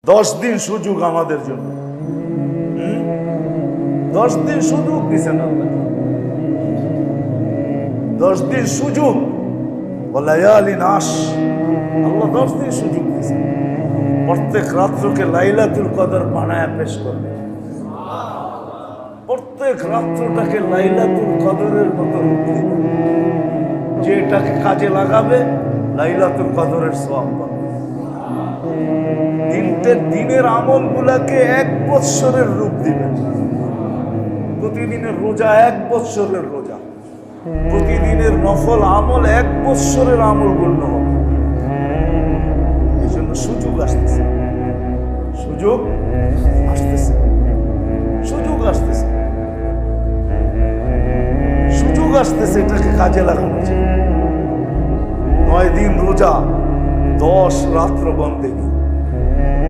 10 দিন সুযোগ আমাদের জন্য। 10 দিন সুযোগ দিচ্ছেন আল্লাহ, 10 দিন সুযোগ। ওয়ালায়ালি নাশ, আল্লাহ 10 দিন সুযোগ দিচ্ছেন। প্রত্যেক রাত্রকে লাইলাতুল কদর বানায় পেশ করবে। প্রত্যেক রাত্রটাকে লাইলাতুল কদরের মতো রূপ দিবে। যে এটাকে কাজে লাগাবে লাইলাতুল কদরের সওয়াব পাবে। দিনের আমল গুলাকে 1 বৎসরের রূপ দিবেন। প্রতিদিনের রোজা 1 বৎসরের রোজা, প্রতিদিনের নফল আমল 1 বৎসরের আমল গণ্য হবে। এই জন্য সুযোগ আসতেছে, সুযোগ আসতেছে, সুযোগ আসতেছে, সুযোগ আসতেছে। এটাকে কাজে লাগানো যায়। 9 দিন রোজা, 10 রাত্র বন্দেগী।